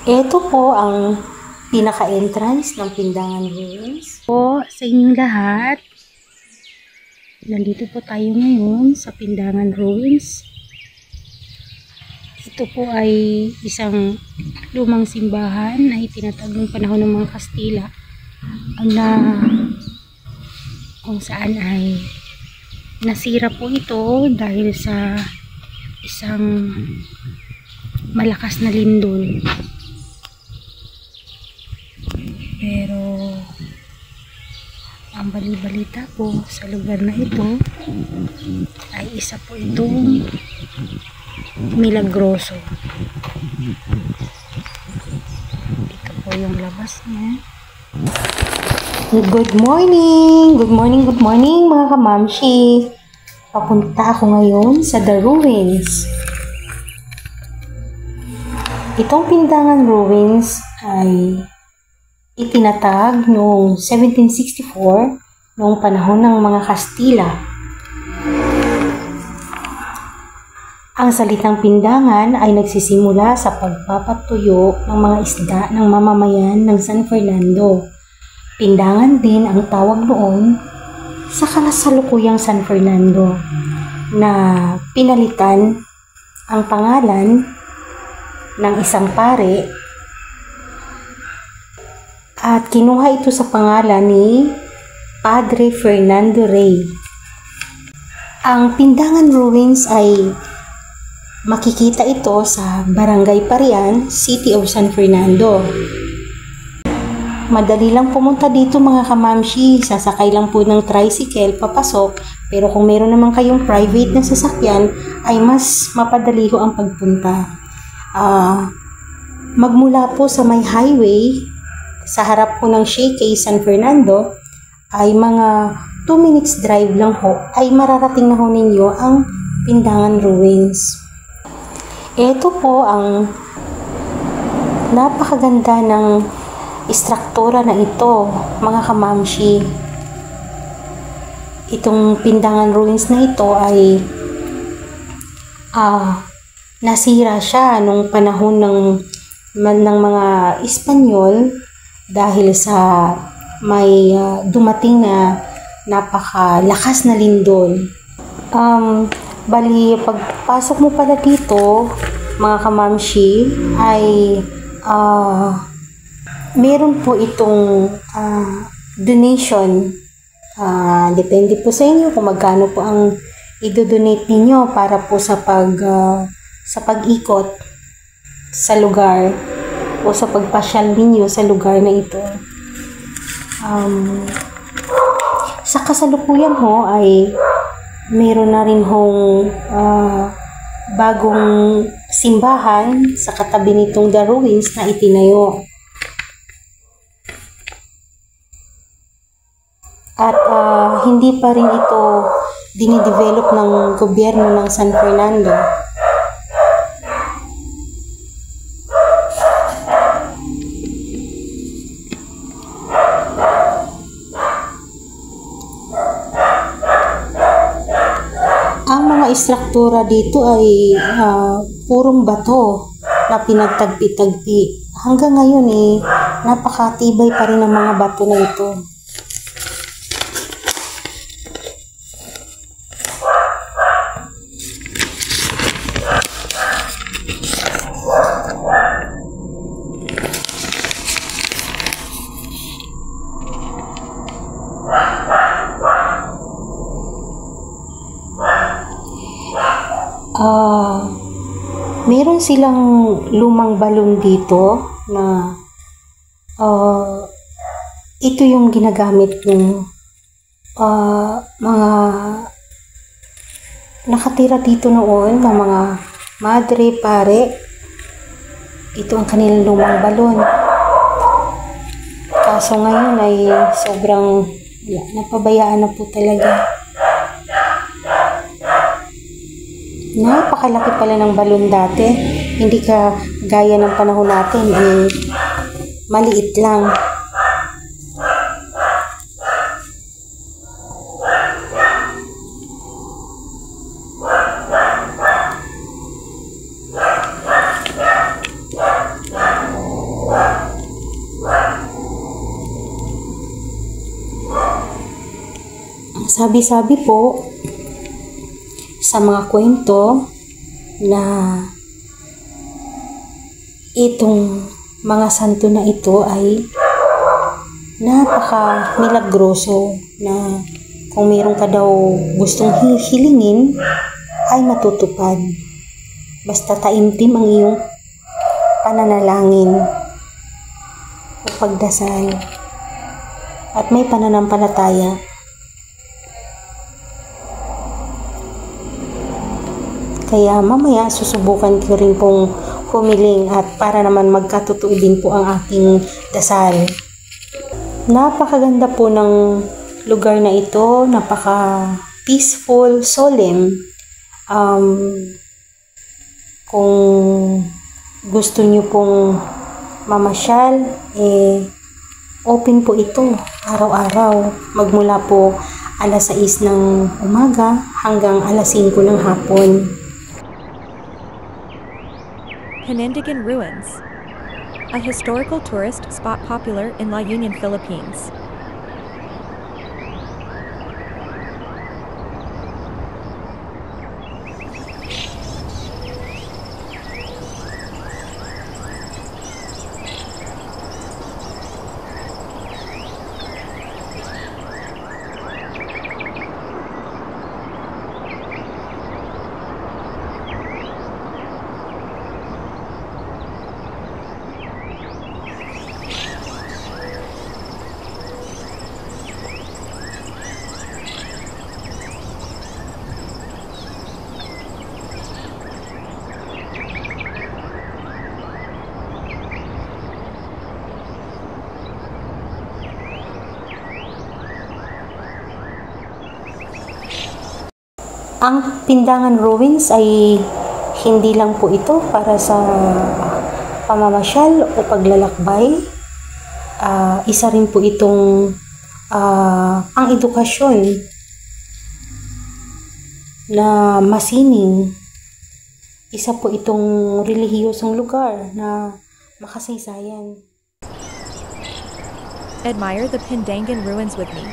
Ito po ang pinaka-entrance ng Pindangan Ruins. Po sa inyong lahat, nandito po tayo ngayon sa Pindangan Ruins. Ito po ay isang lumang simbahan na itinatag noong panahon ng mga Kastila na kung saan ay nasira po ito dahil sa isang malakas na lindol. Pero ang bali-balita po sa lugar na ito ay isa po itong milagroso. Ito po yung labas niya. Good morning! Good morning, good morning mga kamamshi! Papunta ako ngayon sa The Ruins. Itong Pindangan Ruins ay itinatag noong 1764 noong panahon ng mga Kastila. Ang salitang pindangan ay nagsisimula sa pagpapatuyo ng mga isda ng mamamayan ng San Fernando. Pindangan din ang tawag noon sa kasalukuyang San Fernando na pinalitan ang pangalan ng isang pare at kinuha ito sa pangalan ni Padre Fernando Rey. Ang Pindangan Ruins ay makikita ito sa Barangay Parian, City of San Fernando. Madali lang pumunta dito mga kamamshi, sasakay lang po ng tricycle papasok, pero kung meron naman kayong private na sasakyan ay mas mapadali ho ang pagpunta. Magmula po sa may highway sa harap po ng Shake San Fernando ay mga 2 minutes drive lang ho ay mararating na ho ninyo ang Pindangan Ruins. Ito po ang napakaganda ng istruktura na ito mga kamamshi. Itong Pindangan Ruins na ito ay nasira siya nung panahon ng mga Espanyol dahil sa may dumating na napakalakas na lindol. Bali, pagpasok mo pala dito, mga kamamshi, ay meron po itong donation. Depende po sa inyo kung magkano po ang i-donate ninyo para po sa pag-ikot sa lugar o sa pagpasyal ninyo sa lugar na ito. Sa kasalukuyan ho ay meron na rin hong bagong simbahan sa katabi nitong The Ruins na itinayo. At hindi pa rin ito dinidevelop ng gobyerno ng San Fernando. Ang mga istruktura dito ay purong bato na pinagtagpi-tagpi. Hanggang ngayon napakatibay pa rin ang mga bato na ito. Meron silang lumang balon dito na ito yung ginagamit ng mga nakatira dito noon ng mga madre, pare. Ito ang kanilang lumang balon. Kaso ngayon ay sobrang napabayaan na po talaga. Napakalaki pala ng balon dati. Hindi ka gaya ng panahon natin, maliit lang. Sabi-sabi po sa mga kwento na itong mga santo na ito ay napaka-milagroso na kung mayroon ka daw gustong hilingin ay matutupad. Basta taimtim ang iyong pananalangin o pagdasal at may pananampalataya. Kaya mamaya susubukan ko rin pong humiling at para naman magkatotoo din po ang aking dasal. Napakaganda po ng lugar na ito, napaka-peaceful, solemn. Kung gusto niyo pong mamasyal, open po ito araw-araw. Magmula po alas 6 ng umaga hanggang alas 5 ng hapon. Panindigan Ruins, a historical tourist spot popular in La Union, Philippines. Ang Pindangan Ruins ay hindi lang po ito para sa pamamasyal o paglalakbay. Isa rin po itong ang edukasyon na masining. Isa po itong relihiyosong lugar na makasaysayan. Admire the Pindangan Ruins with me.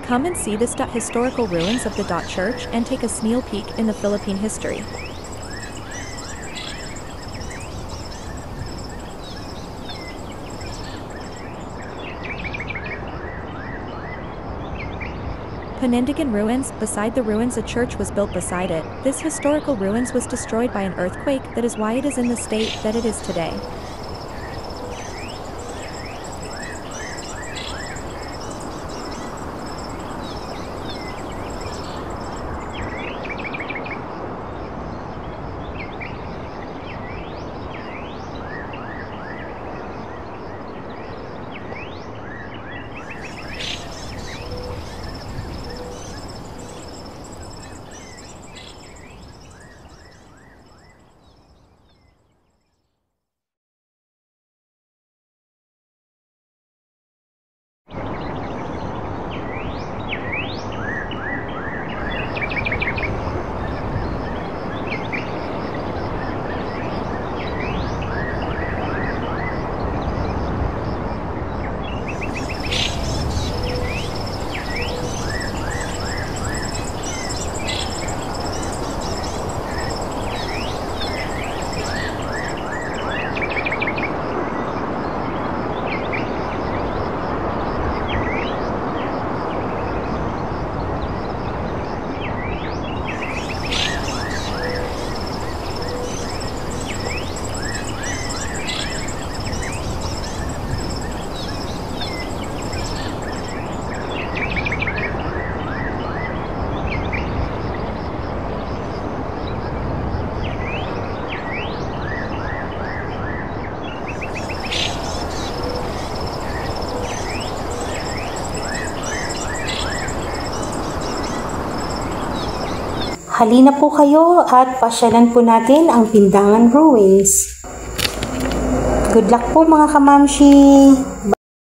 Come and see the historical ruins of the Church and take a sneak peek in the Philippine history. Panindigan Ruins, beside the ruins a church was built beside it. This historical ruins was destroyed by an earthquake, that is why it is in the state that it is today. Halina po kayo at pasyalan po natin ang Pindangan Ruins. Good luck po mga kamamshi!